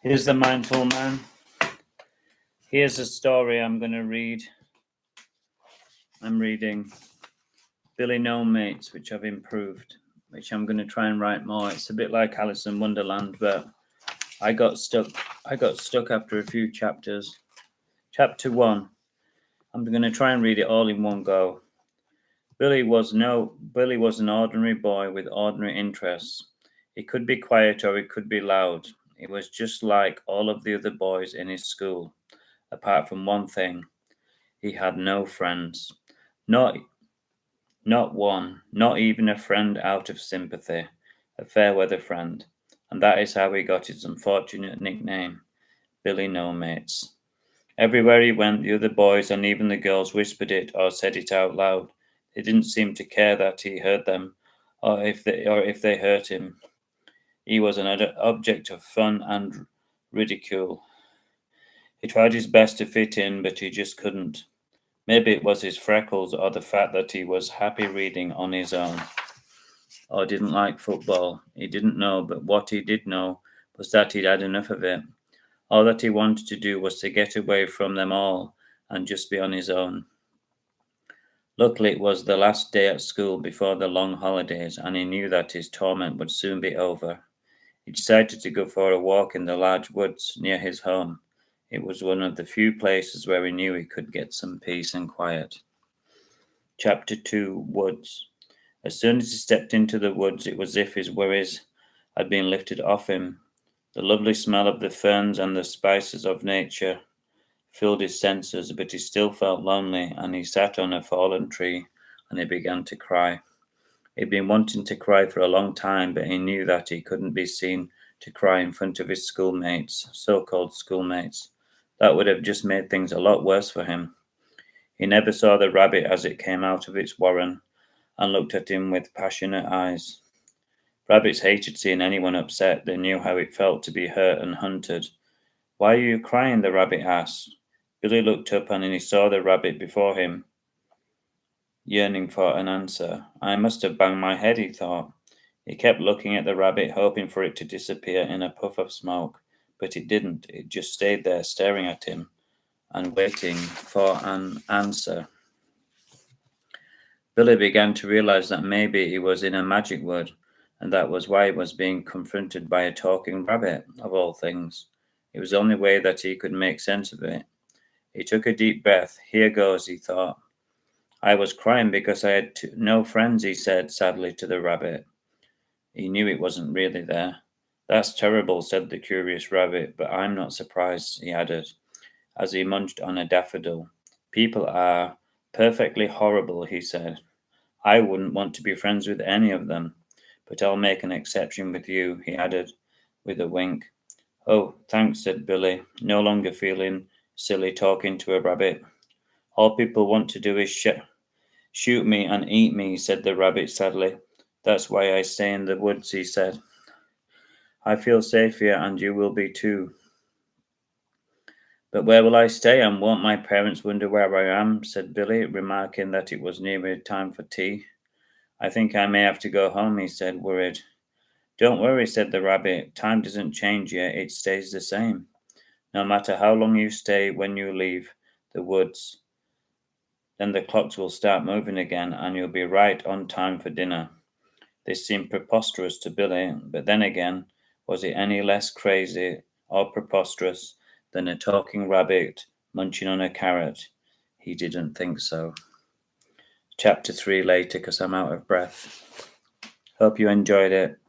Here's the Mindful Man. Here's a story I'm going to read. I'm reading Billy No Mates, which I've improved, which I'm going to try and write more. It's a bit like Alice in Wonderland, but I got stuck after a few chapters. Chapter 1. I'm going to try and read it all in one go. Billy was an ordinary boy with ordinary interests. He could be quiet or he could be loud. He was just like all of the other boys in his school, apart from one thing. He had no friends. Not one, not even a friend out of sympathy, a fair weather friend. And that is how he got his unfortunate nickname, Billy No Mates. Everywhere he went, the other boys and even the girls whispered it or said it out loud. They didn't seem to care that he heard them or if they hurt him. He was an object of fun and ridicule. He tried his best to fit in, but he just couldn't. Maybe it was his freckles or the fact that he was happy reading on his own, or didn't like football. He didn't know, but what he did know was that he'd had enough of it. All that he wanted to do was to get away from them all and just be on his own. Luckily, it was the last day at school before the long holidays, and he knew that his torment would soon be over. He decided to go for a walk in the large woods near his home. It was one of the few places where he knew he could get some peace and quiet. Chapter 2. Woods. As soon as he stepped into the woods, it was as if his worries had been lifted off him. The lovely smell of the ferns and the spices of nature filled his senses, but he still felt lonely, and he sat on a fallen tree and he began to cry. He'd been wanting to cry for a long time, but he knew that he couldn't be seen to cry in front of his schoolmates, so-called schoolmates. That would have just made things a lot worse for him. He never saw the rabbit as it came out of its warren and looked at him with passionate eyes. Rabbits hated seeing anyone upset. They knew how it felt to be hurt and hunted. "Why are you crying?" the rabbit asked. Billy looked up and he saw the rabbit before him, yearning for an answer. "I must have banged my head," he thought. He kept looking at the rabbit, hoping for it to disappear in a puff of smoke, but it didn't. It just stayed there, staring at him and waiting for an answer. Billy began to realize that maybe he was in a magic wood, and that was why he was being confronted by a talking rabbit, of all things. It was the only way that he could make sense of it. He took a deep breath. "Here goes," he thought. "I was crying because I had no friends," he said sadly to the rabbit. He knew it wasn't really there. "That's terrible," said the curious rabbit, "but I'm not surprised," he added, as he munched on a daffodil. "People are perfectly horrible," he said. "I wouldn't want to be friends with any of them, but I'll make an exception with you," he added with a wink. "Oh, thanks," said Billy, no longer feeling silly talking to a rabbit. "All people want to do is shoot me and eat me," said the rabbit sadly. "That's why I stay in the woods," he said. "I feel safe here, and you will be too." "But where will I stay, and won't my parents wonder where I am?" said Billy, remarking that it was nearly time for tea. "I think I may have to go home," he said, worried. "Don't worry," said the rabbit. "Time doesn't change here, it stays the same. No matter how long you stay when you leave the woods, then the clocks will start moving again and you'll be right on time for dinner." This seemed preposterous to Billy, but then again, was it any less crazy or preposterous than a talking rabbit munching on a carrot? He didn't think so. Chapter 3 later, because I'm out of breath. Hope you enjoyed it.